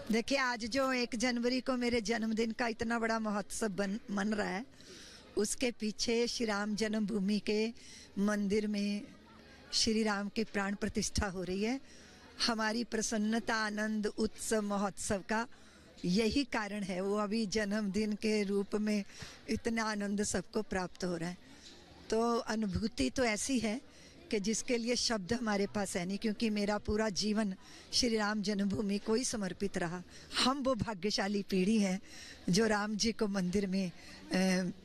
देखिए, आज जो 1 जनवरी को मेरे जन्मदिन का इतना बड़ा महोत्सव मन रहा है, उसके पीछे श्री राम जन्मभूमि के मंदिर में श्री राम के प्राण प्रतिष्ठा हो रही है। हमारी प्रसन्नता, आनंद, उत्सव, महोत्सव का यही कारण है। वो अभी जन्मदिन के रूप में इतना आनंद सबको प्राप्त हो रहा है। तो अनुभूति तो ऐसी है कि जिसके लिए शब्द हमारे पास है नहीं, क्योंकि मेरा पूरा जीवन श्री राम जन्मभूमि को ही समर्पित रहा। हम वो भाग्यशाली पीढ़ी हैं जो राम जी को मंदिर में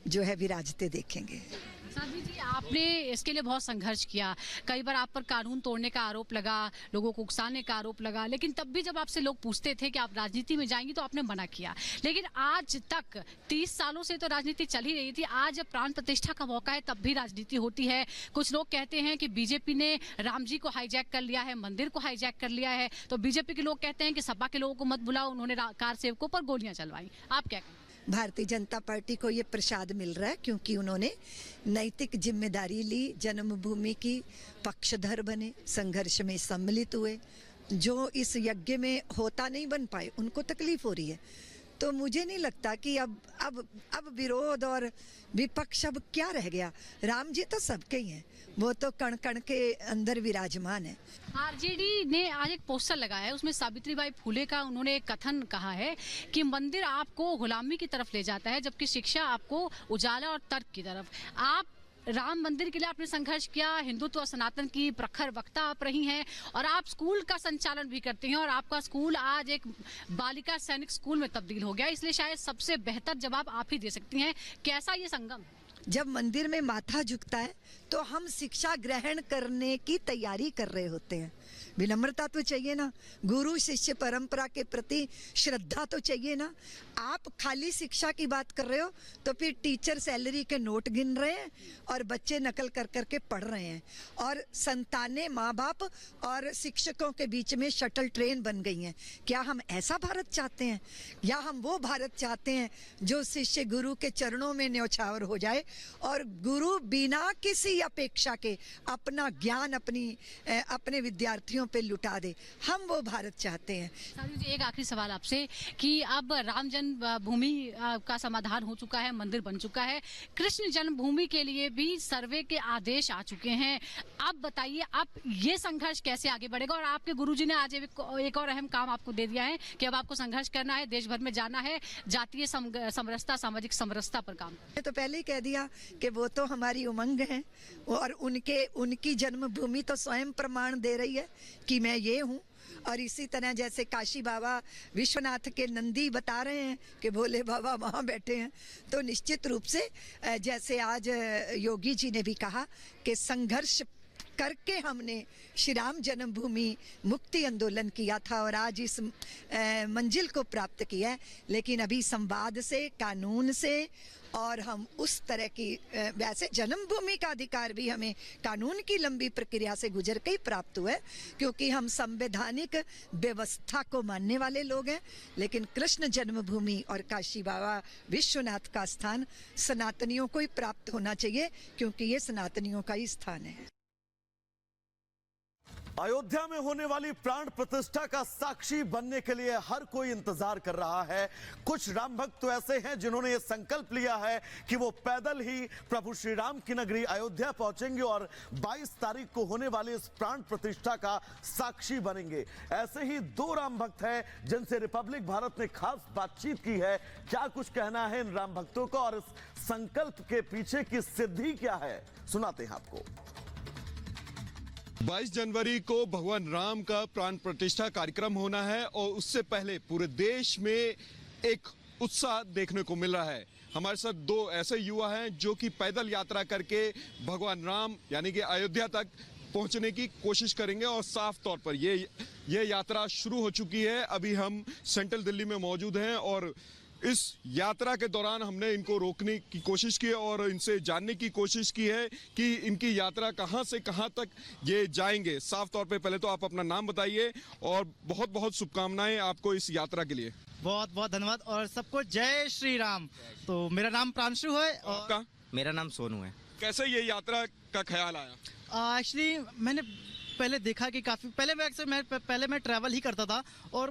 जो है विराजते देखेंगे। साध्वी जी, आपने इसके लिए बहुत संघर्ष किया। कई बार आप पर कानून तोड़ने का आरोप लगा, लोगों को उकसाने का आरोप लगा, लेकिन तब भी जब आपसे लोग पूछते थे कि आप राजनीति में जाएंगी तो आपने मना किया। लेकिन आज तक 30 सालों से तो राजनीति चल ही रही थी। आज जब प्राण प्रतिष्ठा का मौका है तब भी राजनीति होती है। कुछ लोग कहते हैं कि बीजेपी ने राम जी को हाईजैक कर लिया है, मंदिर को हाईजैक कर लिया है। तो बीजेपी के लोग कहते हैं कि सपा के लोगों को मत बुलाओ, उन्होंने कार सेवकों पर गोलियां चलवाई। आप क्या कहें? भारतीय जनता पार्टी को ये प्रसाद मिल रहा है क्योंकि उन्होंने नैतिक जिम्मेदारी ली, जन्मभूमि की पक्षधर बने, संघर्ष में सम्मिलित हुए। जो इस यज्ञ में होता नहीं बन पाए उनको तकलीफ हो रही है। तो मुझे नहीं लगता कि अब विरोध और विपक्ष अब क्या रह गया। राम जी तो सबके ही हैं, वो तो कण कण के अंदर विराजमान है। आरजेडी ने आज एक पोस्टर लगाया है, उसमें सावित्रीबाई फुले का उन्होंने एक कथन कहा है कि मंदिर आपको गुलामी की तरफ ले जाता है, जबकि शिक्षा आपको उजाला और तर्क की तरफ। आप राम मंदिर के लिए आपने संघर्ष किया, हिंदुत्व और सनातन की प्रखर वक्ता आप रही हैं, और आप स्कूल का संचालन भी करती हैं, और आपका स्कूल आज एक बालिका सैनिक स्कूल में तब्दील हो गया। इसलिए शायद सबसे बेहतर जवाब आप ही दे सकती हैं। कैसा ये संगम है? जब मंदिर में माथा झुकता है तो हम शिक्षा ग्रहण करने की तैयारी कर रहे होते हैं। विनम्रता तो चाहिए ना, गुरु शिष्य परंपरा के प्रति श्रद्धा तो चाहिए ना। आप खाली शिक्षा की बात कर रहे हो तो फिर टीचर सैलरी के नोट गिन रहे हैं और बच्चे नकल कर करके पढ़ रहे हैं, और संतानें माँ बाप और शिक्षकों के बीच में शटल ट्रेन बन गई हैं। क्या हम ऐसा भारत चाहते हैं, या हम वो भारत चाहते हैं जो शिष्य गुरु के चरणों में न्यौछावर हो जाए और गुरु बिना किसी अपेक्षा के अपना ज्ञान अपने विद्यार्थियों पे लुटा दे? हम वो भारत चाहते हैं। साध्वी जी, एक आखिरी सवाल आपसे कि अब राम जन्मभूमि का समाधान हो चुका है, मंदिर बन चुका है, कृष्ण जन्मभूमि के लिए भी सर्वे के आदेश आ चुके हैं। अब बताइए, अब ये संघर्ष कैसे आगे बढ़ेगा? और आपके गुरुजी ने आज एक और अहम काम आपको दे दिया है कि अब आपको संघर्ष करना है, देश भर में जाना है, जातीय समरसता, सामाजिक समरसता पर काम। तो पहले ही कह दिया कि वो तो हमारी उमंग है, और उनकी जन्मभूमि तो स्वयं प्रमाण दे रही है कि मैं ये हूँ। और इसी तरह जैसे काशी बाबा विश्वनाथ के नंदी बता रहे हैं कि भोले बाबा वहाँ बैठे हैं, तो निश्चित रूप से जैसे आज योगी जी ने भी कहा कि संघर्ष करके हमने श्री राम जन्मभूमि मुक्ति आंदोलन किया था और आज इस मंजिल को प्राप्त किया है। लेकिन अभी संवाद से, कानून से, और हम उस तरह की वैसे जन्मभूमि का अधिकार भी हमें कानून की लंबी प्रक्रिया से गुजर के ही प्राप्त हुआ है, क्योंकि हम संवैधानिक व्यवस्था को मानने वाले लोग हैं। लेकिन कृष्ण जन्मभूमि और काशी बाबा विश्वनाथ का स्थान सनातनियों को ही प्राप्त होना चाहिए, क्योंकि ये सनातनियों का ही स्थान है। अयोध्या में होने वाली प्राण प्रतिष्ठा का साक्षी बनने के लिए हर कोई इंतजार कर रहा है। कुछ राम भक्त तो ऐसे हैं जिन्होंने यह संकल्प लिया है कि वो पैदल ही प्रभु श्री राम की नगरी अयोध्या पहुंचेंगे और 22 तारीख को होने वाली इस प्राण प्रतिष्ठा का साक्षी बनेंगे। ऐसे ही 2 राम भक्त हैं जिनसे रिपब्लिक भारत ने खास बातचीत की है। क्या कुछ कहना है इन राम भक्तों का और इस संकल्प के पीछे की सिद्धि क्या है, सुनाते हैं आपको। 22 जनवरी को भगवान राम का प्राण प्रतिष्ठा कार्यक्रम होना है, और उससे पहले पूरे देश में एक उत्साह देखने को मिल रहा है। हमारे साथ 2 ऐसे युवा हैं जो कि पैदल यात्रा करके भगवान राम यानी कि अयोध्या तक पहुंचने की कोशिश करेंगे, और साफ तौर पर ये यात्रा शुरू हो चुकी है। अभी हम सेंट्रल दिल्ली में मौजूद हैं, और इस यात्रा के दौरान हमने इनको रोकने की कोशिश की और इनसे जानने की कोशिश की है कि इनकी यात्रा कहां से कहां तक ये जाएंगे। साफ तौर पे पहले तो आप अपना नाम बताइए, और बहुत बहुत शुभकामनाएं आपको इस यात्रा के लिए। बहुत बहुत धन्यवाद, और सबको जय श्री राम। तो मेरा नाम प्रांशु है। और आपका? मेरा नाम सोनू है। कैसे ये यात्रा का ख्याल आया? एक्चुअली मैंने पहले देखा कि काफ़ी पहले मैं ट्रैवल ही करता था, और